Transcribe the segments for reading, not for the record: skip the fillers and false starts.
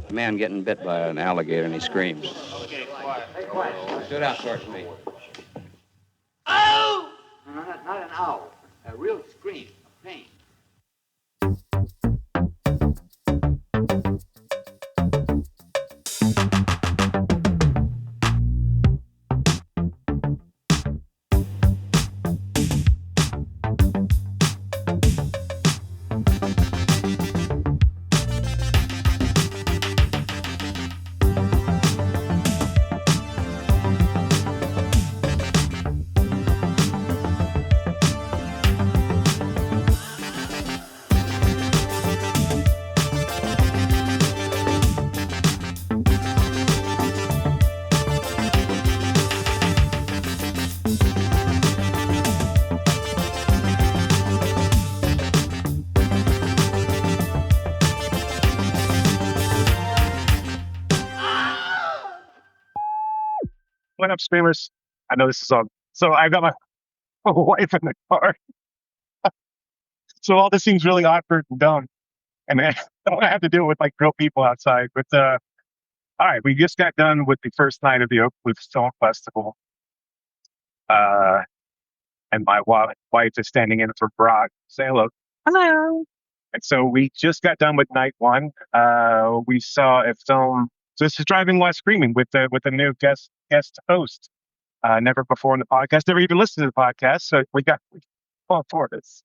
A man getting bit by an alligator and he screams. Stood out towards me. Ow! No, not an owl. A real scream of pain. What up, streamers? I know this is on. So I got my wife in the car. So all this seems really awkward and dumb. And I don't have to deal with like real people outside. But all right, we just got done with the first night of the Oakwood Film Festival. And my wife is standing in for Brock. Say hello. Hello. And so we just got done with night one. We saw a film. So this is Driving While Screaming with the new guest host. Never before in the podcast, never even listened to the podcast. So we all for this.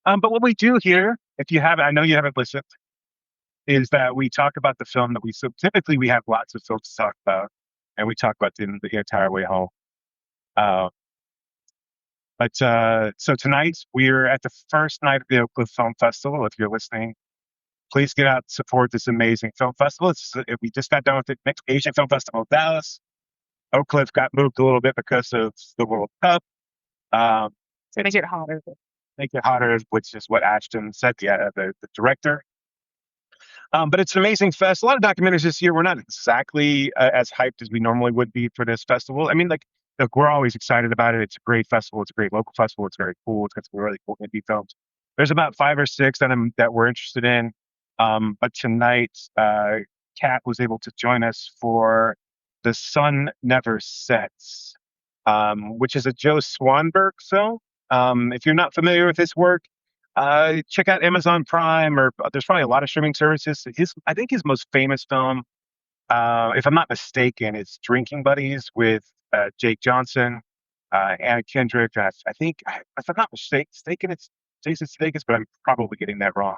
But what we do here, if you haven't, I know you haven't listened, is that we talk about the film that so typically we have lots of films to talk about, and we talk about them the entire way home. But so tonight we're at the first night of the Oakwood Film Festival. If you're listening, please get out and support this amazing film festival. We just got done with the next Asian Film Festival in Dallas. Oak Cliff got moved a little bit because of the World Cup. Make it hotter. Make it hotter, which is what Ashton said, the director. But it's an amazing fest. A lot of documentaries this year. We're not exactly as hyped as we normally would be for this festival. I mean, look, we're always excited about it. It's a great festival. It's a great local festival. It's very cool. It's got some really cool indie films. There's about 5 or 6 that we're interested in. But tonight, Kat was able to join us for The Sun Never Sets, which is a Joe Swanberg film. If you're not familiar with his work, check out Amazon Prime, or there's probably a lot of streaming services. I think his most famous film, if I'm not mistaken, is Drinking Buddies with Jake Johnson, Anna Kendrick. I think, if I'm not mistaken, it's Jason Sudeikis, but I'm probably getting that wrong.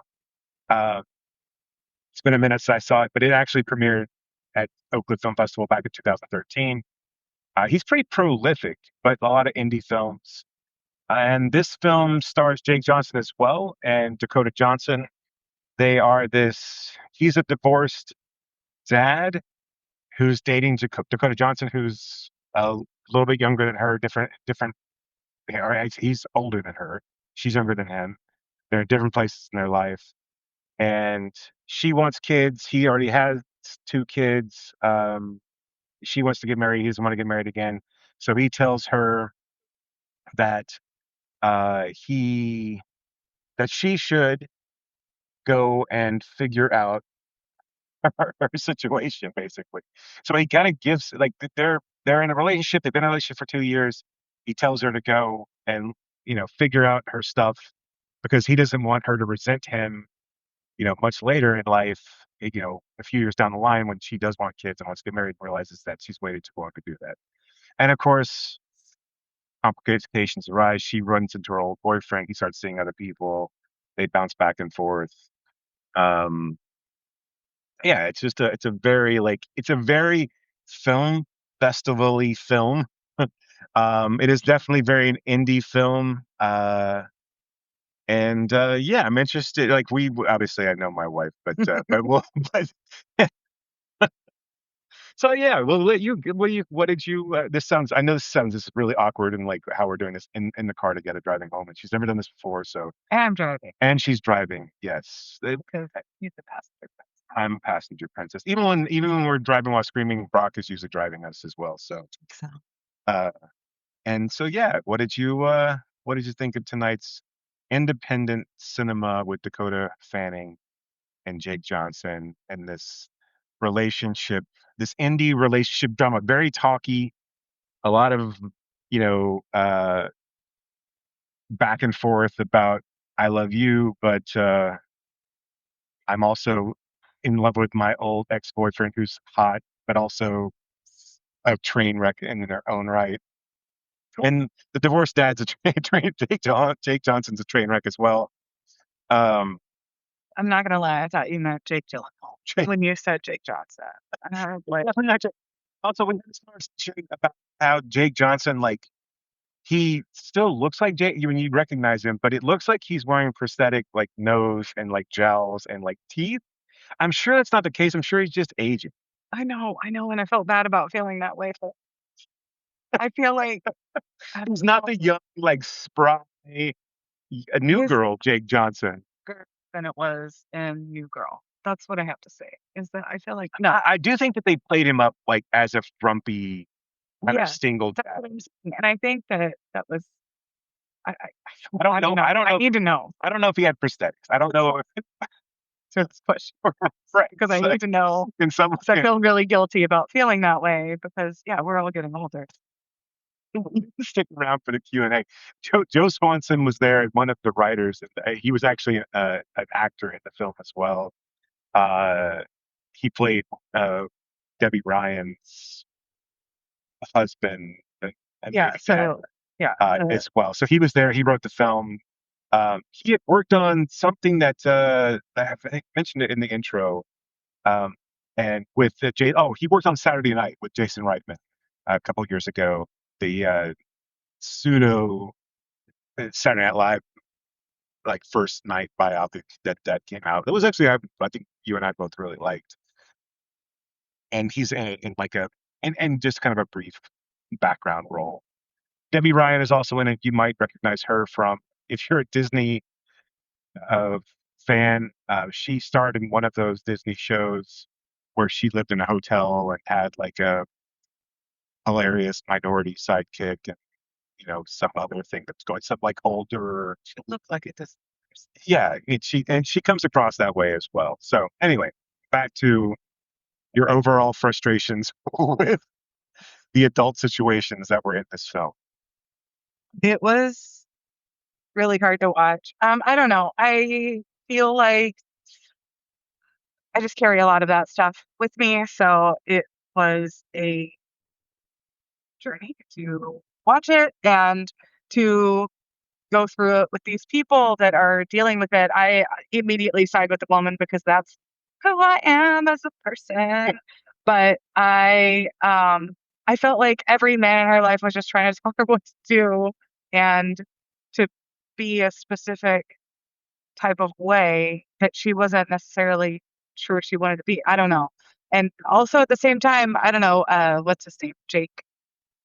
It's been a minute since I saw it, but it actually premiered at Oakwood Film Festival back in 2013. He's pretty prolific, but a lot of indie films. And this film stars Jake Johnson as well and Dakota Johnson. He's a divorced dad who's dating Dakota Johnson, who's a little bit younger than her, he's older than her. She's younger than him. They're in different places in their life. And she wants kids. He already has 2 kids. She wants to get married. He doesn't want to get married again. So he tells her that she should go and figure out her situation, basically. So he kind of gives, like, they're in a relationship. They've been in a relationship for 2 years. He tells her to go and figure out her stuff because he doesn't want her to resent him. Much later in life, a few years down the line, when she does want kids and wants to get married, and realizes that she's waited too long to do that. And of course, complications arise. She runs into her old boyfriend. He starts seeing other people. They bounce back and forth. Yeah, it's a very film festival-y film. It is definitely very an indie film. Yeah, I'm interested. Like, obviously I know my wife, but so yeah, we'll let you. What did you? This sounds. I know this sounds really awkward and like how we're doing this in the car together driving home, and she's never done this before. So I'm driving. and she's driving. Yes, Because he's the passenger. I'm a passenger princess. Even when we're driving while screaming, Brock is usually driving us as well. So, and so yeah, what did you think of tonight's independent cinema with Dakota Fanning and Jake Johnson and this relationship, this indie relationship drama, very talky, a lot of, you know, back and forth about I love you, but I'm also in love with my old ex-boyfriend who's hot, but also a train wreck in their own right. And the divorced dad's a Jake Johnson's a train wreck as well. Um, I'm not gonna lie, I thought you meant Jake Gyllenhaal Jake- when you said Jake Johnson. And I was like, Definitely not Jake. Also, we started sharing about how Jake Johnson, like, he still looks like Jake when you recognize him, but it looks like he's wearing prosthetic, like, nose and, like, gels and, like, teeth. I'm sure that's not the case. I'm sure he's just aging. I know, and I felt bad about feeling that way. But I feel like He's not the young, like, spry, a new His- girl Jake Johnson. than it was in New Girl. That's what I have to say. Is that I feel like I do think that they played him up, like, as a frumpy, kind Yeah, of single that's dad. what I'm saying. And I think that was. I I don't know. I don't know. I need to know. I don't know if he had prosthetics. I don't know if Just push right, because I need to know. in some Because I feel really guilty about feeling that way because we're all getting older. stick around for the Q&A. Joe Swanson was there, one of the writers. And he was actually an actor in the film as well. He played Debbie Ryan's husband. As well. So he was there. He wrote the film. He had worked on something that I think mentioned it in the intro. And with he worked on Saturday Night with Jason Reitman a couple years ago. The pseudo Saturday Night Live like first night biopic that came out. It was actually I think you and I both really liked. And he's in like and just kind of a brief background role. Debbie Ryan is also in it. You might recognize her from if you're a Disney fan. She starred in one of those Disney shows where she lived in a hotel and had like a hilarious minority sidekick and some other thing that's going some like older. She looked like it does. Yeah, she comes across that way as well. So anyway, back to your overall frustrations with the adult situations that were in this film. It was really hard to watch. I don't know. I feel like I just carry a lot of that stuff with me, so it was a journey to watch it and to go through it with these people that are dealing with it. I immediately side with the woman because that's who I am as a person. But I felt like every man in her life was just trying to tell her what to do and to be a specific type of way that she wasn't necessarily sure she wanted to be. I don't know. And also at the same time, I don't know, what's his name? Jake,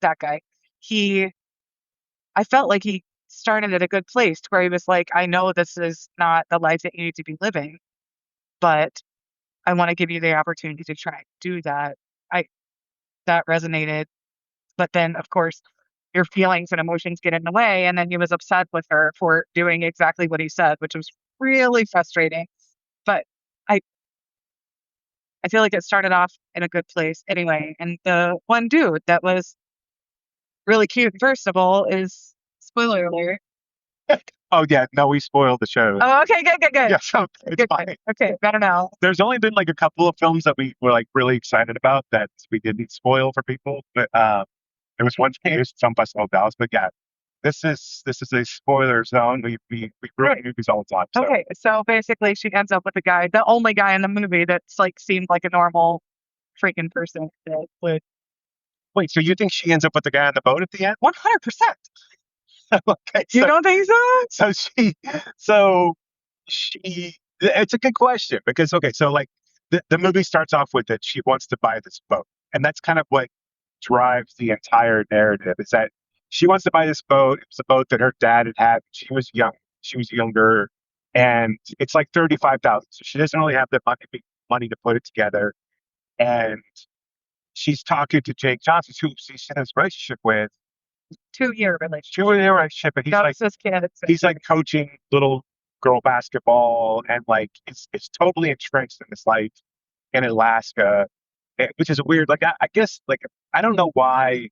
that guy. I felt like he started at a good place where he was like, I know this is not the life that you need to be living, but I want to give you the opportunity to try and do that. That resonated. But then of course your feelings and emotions get in the way. And then he was upset with her for doing exactly what he said, which was really frustrating. But I feel like it started off in a good place anyway. And the one dude that was really cute, first of all, is spoiler alert. Oh yeah, no, we spoiled the show. Oh, okay, good. Yeah, so it's Good. fine. Okay, better now. There's only been like a couple of films that we were like really excited about that we didn't spoil for people. But there was one case, some of us know Dallas, but yeah, this is a spoiler zone. We ruin movies all the time. So. Okay, so basically she ends up with a guy, the only guy in the movie that's like seemed like a normal freaking person that would. Wait, so you think she ends up with the guy on the boat at the end? 100%. Okay, You don't think so? So she, it's a good question because, okay, so like the movie starts off with that she wants to buy this boat. And that's kind of what drives the entire narrative is that she wants to buy this boat. It was a boat that her dad had when she was young. She was younger and it's like 35,000. So she doesn't really have the money to put it together. And she's talking to Jake Johnson, who she's in this relationship with. 2-year relationship. 2-year relationship, and he's like coaching little girl basketball, and like it's totally entrenched in his life. in Alaska, which is weird. Like I guess like I don't know why.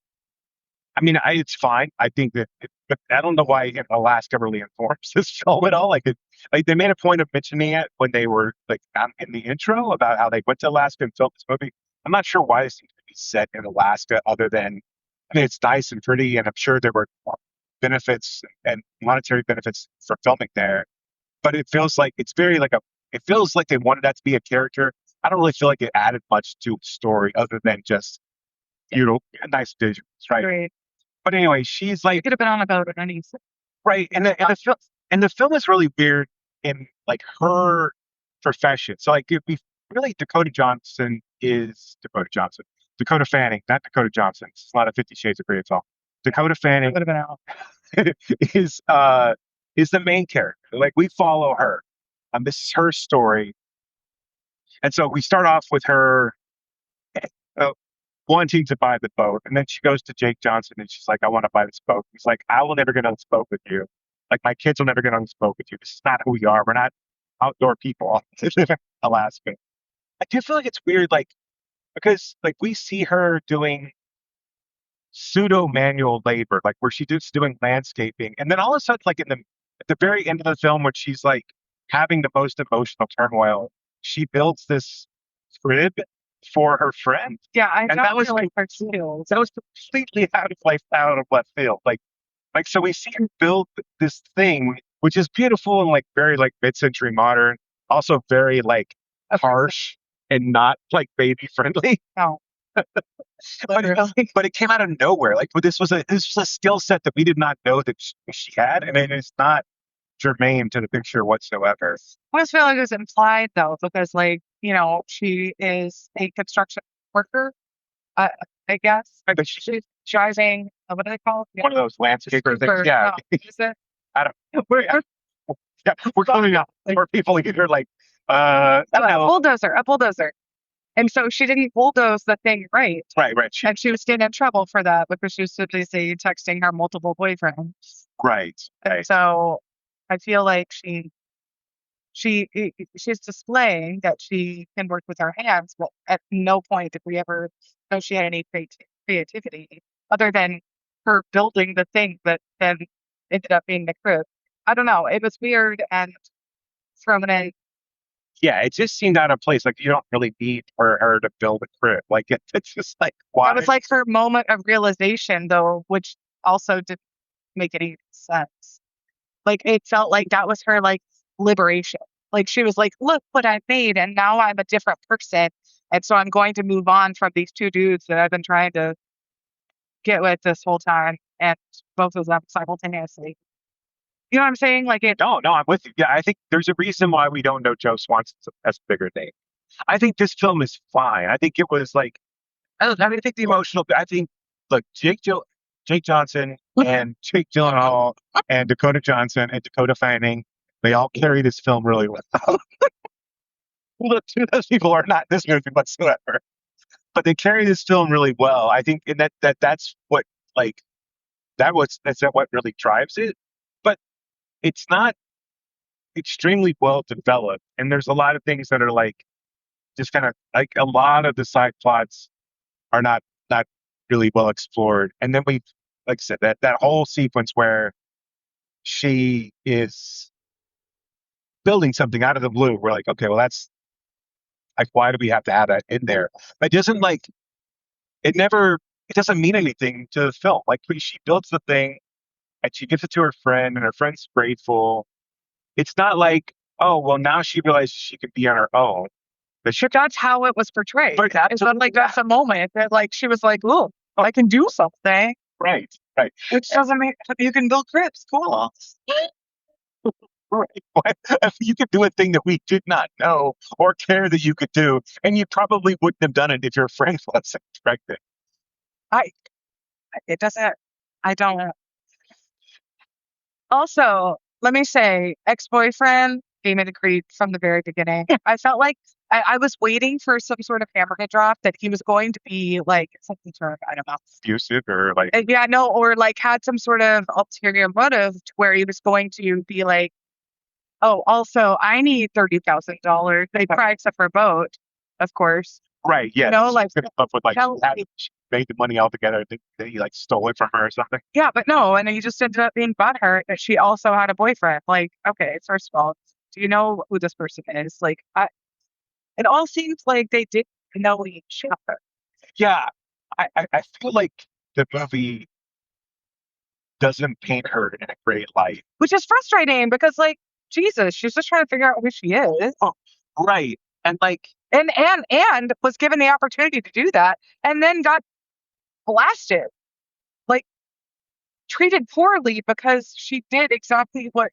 I mean, it's fine. I think that, but I don't know why Alaska really informs this film at all. Like they made a point of mentioning it when they were like in the intro about how they went to Alaska and filmed this movie. I'm not sure why this seems to be set in Alaska, other than I mean, it's nice and pretty, and I'm sure there were benefits and monetary benefits for filming there. But it feels like it's very like a. It feels like they wanted that to be a character. I don't really feel like it added much to the story other than just nice visuals, right? Great. But anyway, she's like Could have been on a boat or anything. right, and the film is really weird in like her profession. So like, if we really Dakota Fanning, not Dakota Johnson. It's not a 50 Shades of Grey at all. Dakota Fanning Would have been out. is is the main character. Like we follow her. This is her story, and so we start off with her. Uh, Wanting to buy the boat. And then she goes to Jake Johnson and she's like, I want to buy this boat. He's like, I will never get on this boat with you. Like, my kids will never get on this boat with you. This is not who we are. We're not outdoor people. Alaska. I do feel like it's weird, like, because like we see her doing pseudo manual labor, like where she's just doing landscaping. And then all of a sudden, like at the very end of the film, when she's like having the most emotional turmoil, she builds this crib for her friend. Yeah, I And don't that was feel like her skills. that was completely out of left field. Like so we see her build this thing, which is beautiful and like very like mid-century modern, also very like harsh and not like baby friendly. No. But it came out of nowhere. Like this was a skill set that we did not know that she had, and it is not germane to the picture whatsoever. I always feel like it was implied though, because like, she is a construction worker, I guess. Right, but She's driving, what do they call it? one of those landscaper things. Scooper. Yeah, No, is it? I don't. We're coming up where people either like I don't know. A bulldozer. And so she didn't bulldoze the thing right. Right. And she was getting in trouble for that because she was so busy texting her multiple boyfriends. Right. And so I feel like she's displaying that she can work with her hands, but at no point did we ever know she had any creativity other than her building the thing that then ended up being the crib. I don't know. It was weird and thrown in. Yeah, it just seemed out of place. Like you don't really need for her to build a crib. Like it's just like why? That was like her moment of realization, though, which also didn't make any sense. Like it felt like that was her like liberation. Like she was like, look what I made, and now I'm a different person. And so I'm going to move on from these two dudes that I've been trying to get with this whole time, and both of them simultaneously. You know what I'm saying? Like it. No, I'm with you. Yeah, I think there's a reason why we don't know Joe Swanson as a bigger name. I think this film is fine. I think it was like I think the emotional. I think look, Jake Johnson and Jake Gyllenhaal and Dakota Johnson and Dakota Fanning, they all carry this film really well. Look, two of those people are not in this movie whatsoever, but they carry this film really well. I think, and that's what like that's what really drives it. But it's not extremely well developed, and there's a lot of things that are like just kind of like a lot of the side plots are not really well explored. And then we, like I said, that whole sequence where she is building something out of the blue, we're like, okay, well that's like, why do we have to have that in there? It doesn't like it never it doesn't mean anything to the film. Like she builds the thing and she gives it to her friend and her friend's grateful. It's not like, oh well, now she realizes she can be on her own. But that's how it was portrayed. But It's not like that's a moment that like she was like, "Look, I can do something." Right. Which doesn't mean you can build cribs. Cool. Right. If you could do a thing that we did not know or care that you could do, and you probably wouldn't have done it if your friend wasn't pregnant. It doesn't. I don't. Also, let me say, ex-boyfriend gave me the creep from the very beginning. I felt like I was waiting for some sort of hammer to drop that he was going to be like something sort of, I don't know, Abusive or like yeah, no, or like had some sort of ulterior motive to where he was going to be like, oh, also, I need $30,000. They price up her boat. of course. Right. Yeah. No, like, She up with like tell she made the money all together. Then he like stole it from her or something. yeah, but no, and he just ended up being butthurt that she also had a boyfriend. Like, okay, first of all, do you know who this person is? Like, it all seems like they didn't know each other, Yeah. I feel like the movie doesn't paint her in a great light. which is frustrating because, like, Jesus, she's just trying to figure out who she is, Oh, right. And like, and was given the opportunity to do that, and then got blasted, like treated poorly because she did exactly what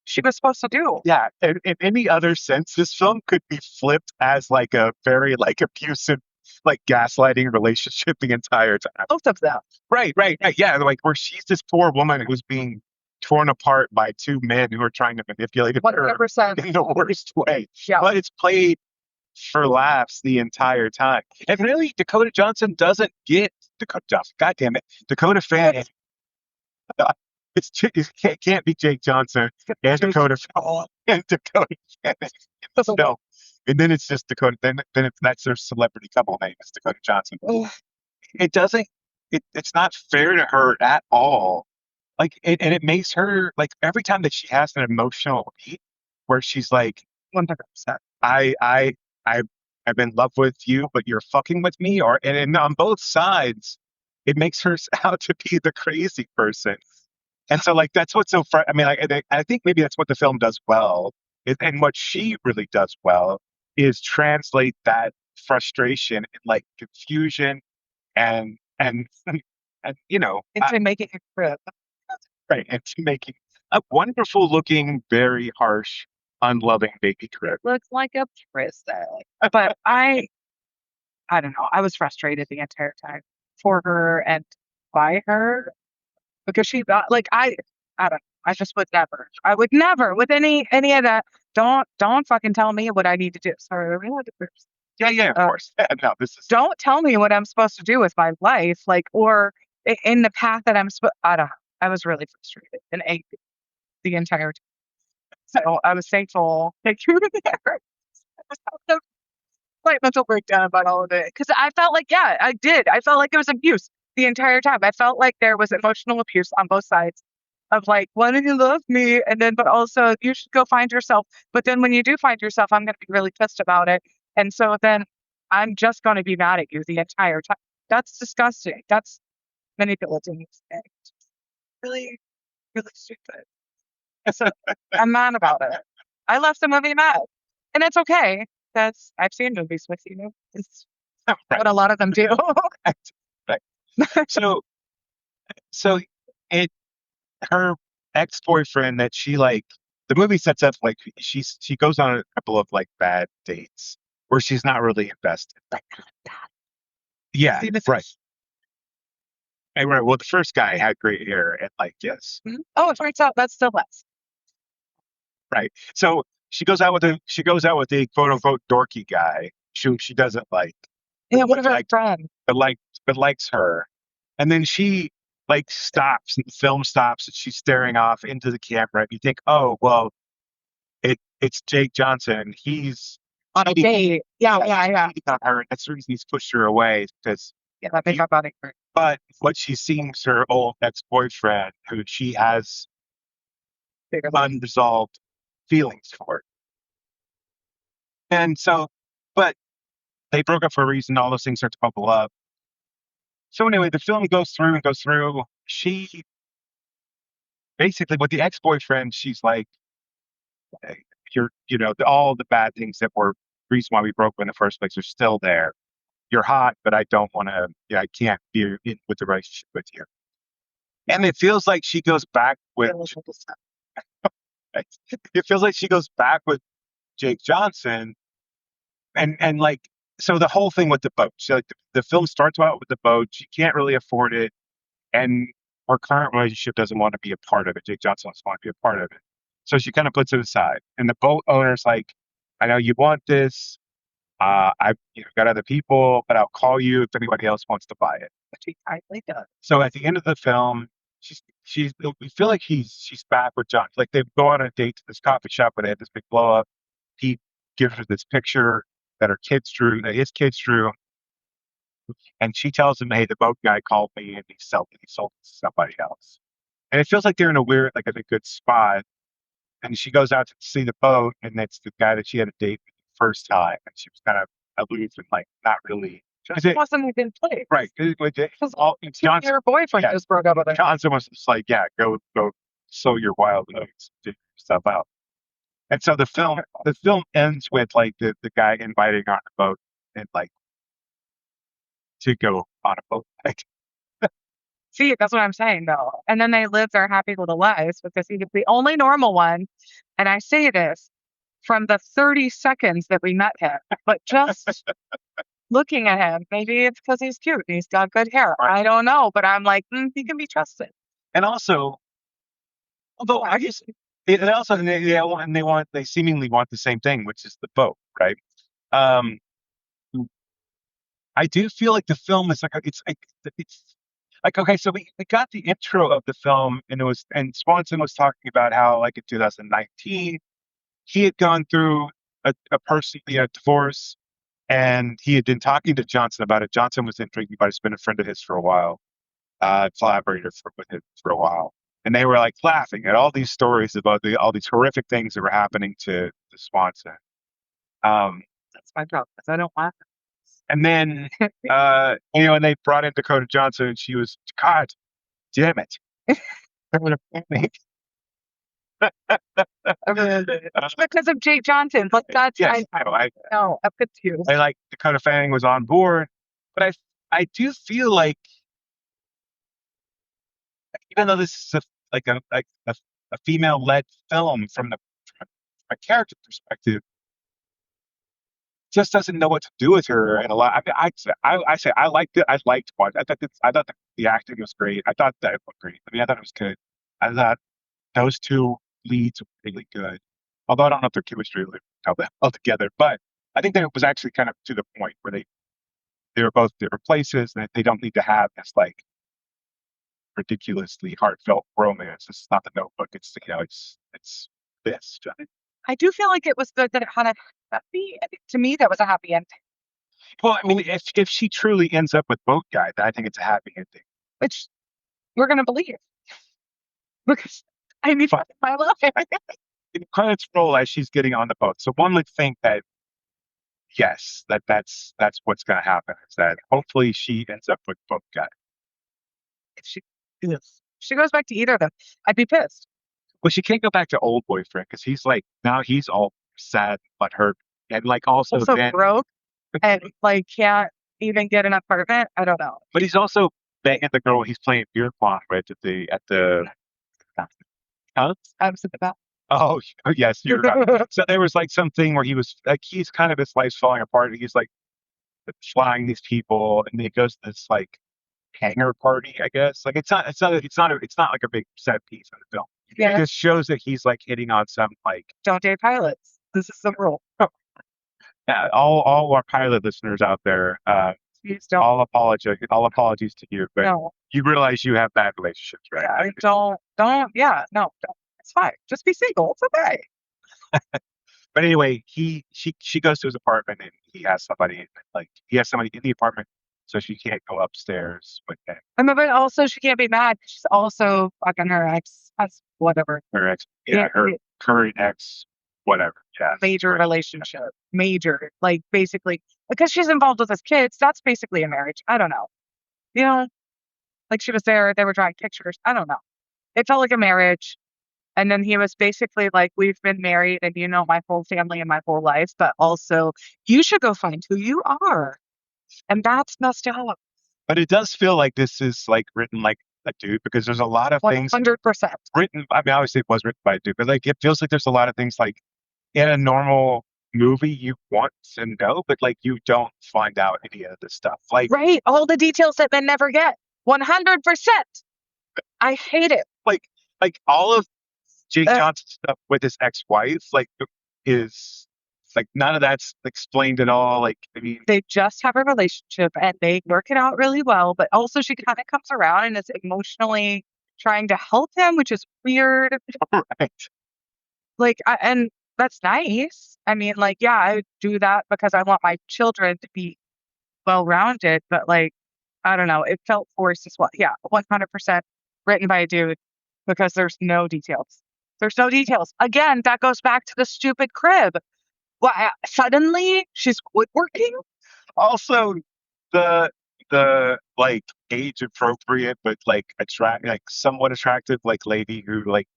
she was supposed to do. yeah, in any other sense, this film could be flipped as like a very like abusive, like gaslighting relationship the entire time. Both of them. Right. Yeah, like where she's this poor woman who's being torn apart by two men who are trying to manipulate her 100%. in the worst way. Yeah. But it's played for laughs the entire time. And really, Dakota Johnson doesn't get Dakota Johnson. God damn it, Dakota Fanning. It can't be Jake Johnson and Dakota and Dakota Fanning. No, and then it's just Dakota. Then that's their celebrity couple name. It's Dakota Johnson. It doesn't. It's not fair to her at all. Like, and it makes her like every time that she has an emotional beat where she's like, 100%. I I'm in love with you, but you're fucking with me, and on both sides, it makes her out to be the crazy person. And so, like, that's what's so I mean, I think maybe that's what the film does well, and what she really does well is translate that frustration and like confusion and and Into making it crib. right, and to making a wonderful looking, very harsh, unloving baby crib. Looks like a prison. But I don't know. I was frustrated the entire time for her and by her because she got like I don't know. I just would never. I would never with any of that. Don't fucking tell me what I need to do. Sorry, I really Yeah, of course. Yeah, no, this is don't tell me what I'm supposed to do with my life, like or in the path that I'm supposed. I don't know. I was really frustrated and angry the entire time. So I was thankful that you were there. I was having a slight mental breakdown about all of it because I felt like, yeah, I did. I felt like it was abuse the entire time. I felt like there was emotional abuse on both sides of like, why did you love me? And then, but also, you should go find yourself. But then when you do find yourself, I'm going to be really pissed about it. And so then I'm just going to be mad at you the entire time. That's disgusting. That's manipulative. And really, really stupid. I'm mad about it. I left the movie mad. And it's okay. I've seen movies with you. It's right. what a lot of them do. Right. So her ex-boyfriend that she like the movie sets up like she goes on a couple of like bad dates where she's not really invested. Yeah, right. Hey, right. Well, the first guy had great hair and like yes. Mhm. Oh, it turns out that's still less. Right. So she goes out with a quote unquote dorky guy who she doesn't like. Yeah, one of her like, friends. but likes her. And then she like stops and the film stops and she's staring off into the camera. And you think, oh well, it's Jake Johnson. He's On a date. Yeah. on her. That's the reason he's pushed her away because Yeah, that made my body hurt. but what she's seeing is her old ex-boyfriend who she has Bigger. unresolved feelings for. And so, but they broke up for a reason. All those things start to bubble up. So anyway, the film goes through and goes through. She basically, with the ex-boyfriend, she's like, "Hey, all the bad things that were the reason why we broke up in the first place are still there. You're hot, but I don't want to. Yeah, I can't be with the relationship with you." And it feels like she goes back with. It feels like she goes back with Jake Johnson, and like so the whole thing with the boat. So like the film starts out with the boat. She can't really afford it, and her current relationship doesn't want to be a part of it. Jake Johnson doesn't want to be a part of it, so she kind of puts it aside. And the boat owner's like, "I know you want this. I've got other people, but I'll call you if anybody else wants to buy it." Which he kindly does. So at the end of the film, we feel like she's back with John. Like they go on a date to this coffee shop where they have this big blow up. He gives her this picture that her kids drew, that his kids drew, and she tells him, "Hey, the boat guy called me and he sold it to somebody else." And it feels like they're in a weird, like in a good spot. And she goes out to see the boat, and it's the guy that she had a date with the first time, and she was kind of aloof and like not really. Just wasn't a good place. Right. Because Johnson, your boyfriend yeah. just broke up with her. Johnson was just like, yeah, go sow your wild oats, figure yourself out. And so the film ends with like the guy inviting her on a boat and like to go on a boat. Like, See, that's what I'm saying, though. And then they live their happy little lives because he's the only normal one. And I say this from the 30 seconds that we met him, but just looking at him, maybe it's because he's cute and he's got good hair. Right. I don't know, but I'm like, he can be trusted. and also, although I guess and also they seemingly want the same thing, which is the boat, right? Um, I do feel like the film is like it's like okay, so we got the intro of the film, and Swanson was talking about how like in 2019 he had gone through a personally a divorce, and he had been talking to Johnson about it. Johnson was intrigued by it's been a friend of his for a while, collaborated with him for a while, and they were like laughing at all these stories about all these horrific things that were happening to Swanson. That's my job because I don't laugh. And then, and they brought in Dakota Johnson, and she was, God damn it. I'm gonna panic. Because of Jake Johnson. But that's, Yes, I know, I'm confused. I like Dakota Fanning was on board, but I do feel like, even though this is a female-led film from a character perspective, just doesn't know what to do with her. And a lot, I say I liked it. I liked what I thought the acting was great. I thought that it looked great. I mean, I thought it was good. I thought those two leads were really good. Although I don't know if their chemistry really held that well together, but I think that it was actually kind of to the point where they were both different places, and they don't need to have this like ridiculously heartfelt romance. It's not the Notebook. It's it's this. I do feel like it was good that it had a happy ending. To me, that was a happy ending, Well, I mean, if she truly ends up with Boat Guy, then I think it's a happy ending. which we're going to believe. Because, I mean, Fine. I love it. In credits roll as she's getting on the boat. So one would think that yes, that's what's going to happen. Is that hopefully she ends up with Boat Guy. If she goes back to either of them, I'd be pissed. Well, she can't go back to old boyfriend because he's like now he's all sad but hurt, and like also then broke and like can't even get an apartment. I don't know. but he's also banging the girl he's playing beer pong with at the huh? I was at the back. Oh yes, you're right. So there was like something where he was like he's kind of his life's falling apart. He's like flying these people, and then he goes to this like hangar party, I guess. Like it's not like a big set piece in the film. Yeah. It just shows that he's like hitting on some like Don't date pilots. This is the rule. yeah, all our pilot listeners out there, Please don't. all apologies to you, but No. you realize you have bad relationships, right? Yeah, I mean, don't. Yeah, no, don't. It's fine. Just be single. It's okay. But anyway, she goes to his apartment, and he has somebody in the apartment, so she can't go upstairs with him. But also, she can't be mad. She's also fucking her ex. That's whatever. Her ex, Yeah, her current ex, whatever. Yeah, Major relationship. Major. Like, basically, because she's involved with his kids, that's basically a marriage. I don't know. You know, like she was there, they were drawing pictures. I don't know. It felt like a marriage. And then he was basically like, we've been married and you know my whole family and my whole life, but also you should go find who you are. And that's messed up. but it does feel like this is like written like a dude because there's a lot of things 100%. written. I mean, obviously it was written by a dude, but like it feels like there's a lot of things like in a normal movie you want to know, but like you don't find out any of this stuff. Like Right. All the details that men never get. 100%. I hate it. like all of Jake Uh, Johnson's stuff with his ex-wife, like is like none of that's explained at all. Like I mean, They just have a relationship and they work it out really well, but also she kind of comes around and is emotionally trying to help him, which is weird. right? Like, and that's nice. I mean, like, yeah, I would do that because I want my children to be well-rounded, but, like, I don't know, it felt forced as well. Yeah, 100% written by a dude because there's no details. There's no details. Again, that goes back to the stupid crib. Why suddenly she's woodworking? Also, the like age appropriate but like somewhat attractive like lady who like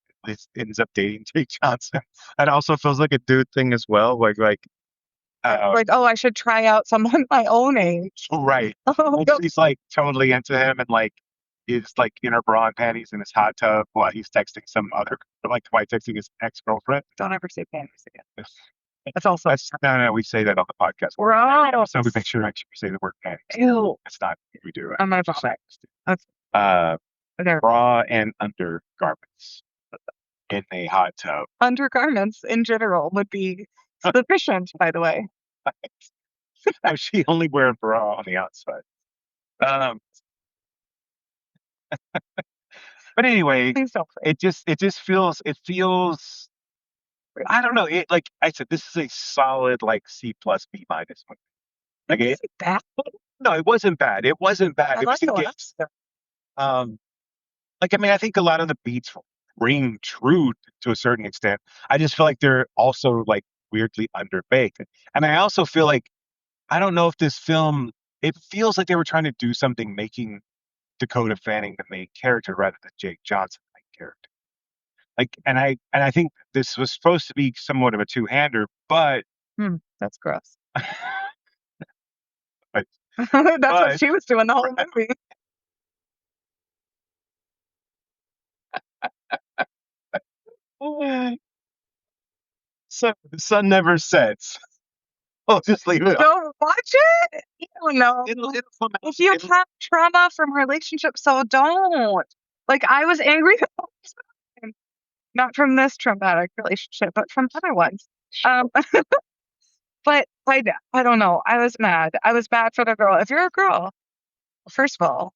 ends up dating Jake Johnson. That also feels like a dude thing as well. Like Like, oh, I should try out someone my own age. right. Oh, Like, she's like totally into him and like is like in her bra and panties in his hot tub while he's texting some other like while texting his ex-girlfriend. don't ever say panties again. That's also No, we say that on the podcast. gross. So we make sure actually we say the word panties. Ew. It's not we do. I'm gonna vomit. That's there. Bra and undergarments in a hot tub. Undergarments in general would be sufficient, by the way. No, she only wear a bra on the outside. But anyway, Please don't. it just feels I don't know. It like I said, this is a solid like C plus B minus movie. Like Is it bad? no, it wasn't bad. It wasn't bad. I It like was the engaging. last stuff. Like I mean, I think a lot of the beats ring true to a certain extent. I just feel like they're also like weirdly underbaked, and I also feel like I don't know if this film. It feels like they were trying to do something, making Dakota Fanning the main character rather than Jake Johnson the main character. Like, and I think this was supposed to be somewhat of a two-hander, but That's gross. but That's what but she was doing the whole movie. so the sun never sets. I'll just leave it. Don't watch it. You don't know. It'll come out. If you have trauma from relationships, so don't. Like I was angry the whole time. Not from this traumatic relationship, but from other ones. But I don't know. I was mad. I was mad for the girl. If you're a girl, first of all,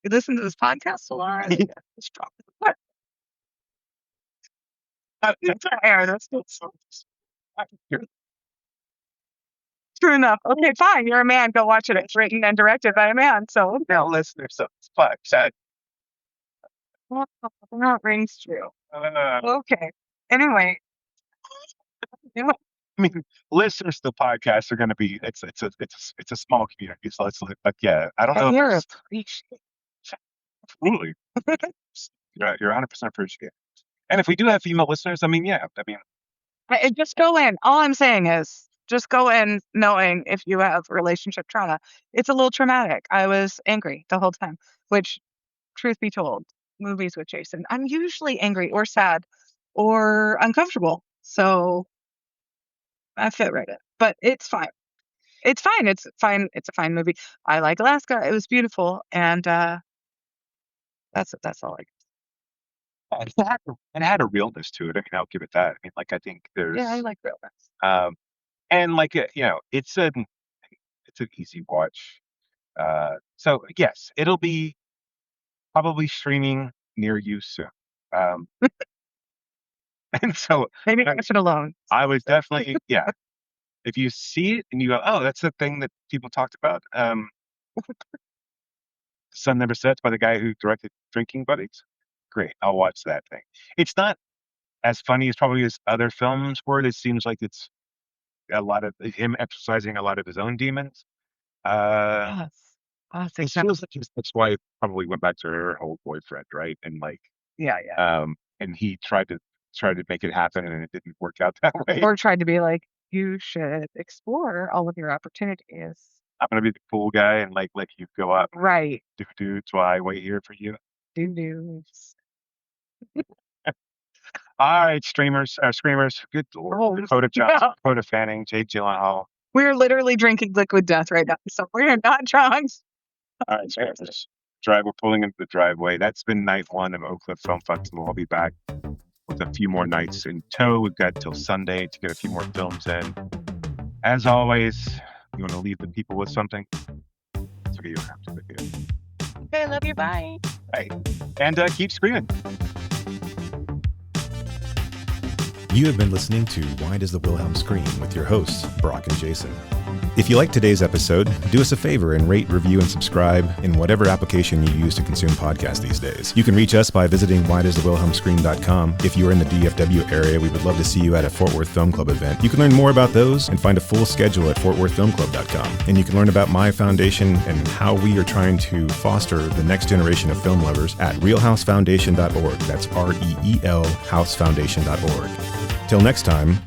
you listen to this podcast a lot. It's probably what? It's air. That's true enough. Okay, fine. You're a man. Go watch it. It's written and directed by a man. So now listeners, so it's fuck. So, that rings true. I Okay. Anyway, you know, mean, listeners to the podcast are going to be. It's a small community, so it's like yeah. I don't know. you're If appreciated. Absolutely, you're 100% appreciated. And if we do have female listeners, I mean, yeah, I mean, Just go in. All I'm saying is just go in knowing if you have relationship trauma. It's a little traumatic. I was angry the whole time, which, truth be told, movies with Jason, I'm usually angry or sad or uncomfortable. So I fit right in. But it's fine. It's fine. It's fine. It's a fine movie. I like Alaska. It was beautiful. And that's all I it had a realness to it. I mean, I'll give it that. I mean, like I think there's Yeah, I like realness. and like it's an easy watch. So yes, it'll be probably streaming near you soon. And so Maybe watch it alone. I was definitely yeah. If you see it and you go, oh, that's the thing that people talked about. Sun Never Sets by the guy who directed Drinking Buddies. Great, I'll watch that thing. It's not as funny as probably his other films were. It seems like it's a lot of him exercising a lot of his own demons. Yes. It feels like his ex-wife probably went back to her old boyfriend, right? And like, Yeah. and he tried to make it happen, and it didn't work out that way. Or tried to be like, you should explore all of your opportunities. I'm gonna be the cool guy and like let you go up, Right. do so I wait here for you. Do. All right, screamers. Good lord. Oh, Dakota Johnson, yeah. Dakota Fanning, Jake Gyllenhaal. We're literally drinking liquid death right now, so we're not drunk. All right, screamers. We're pulling into the driveway. That's been night one of Oak Cliff Film Festival. I'll be back with a few more nights in tow. We've got till Sunday to get a few more films in. As always, you want to leave the people with something? It's okay, you don't have to. But yeah. Okay, love you. Bye. Hey, and keep screaming. You have been listening to Why Does the Wilhelm Scream with your hosts, Brock and Jason. If you liked today's episode, do us a favor and rate, review, and subscribe in whatever application you use to consume podcasts these days. You can reach us by visiting whydoesthewilhelmscream.com. If you're in the DFW area, we would love to see you at a Fort Worth Film Club event. You can learn more about those and find a full schedule at fortworthfilmclub.com. And you can learn about my foundation and how we are trying to foster the next generation of film lovers at realhousefoundation.org. That's REEL housefoundation.org. Till next time,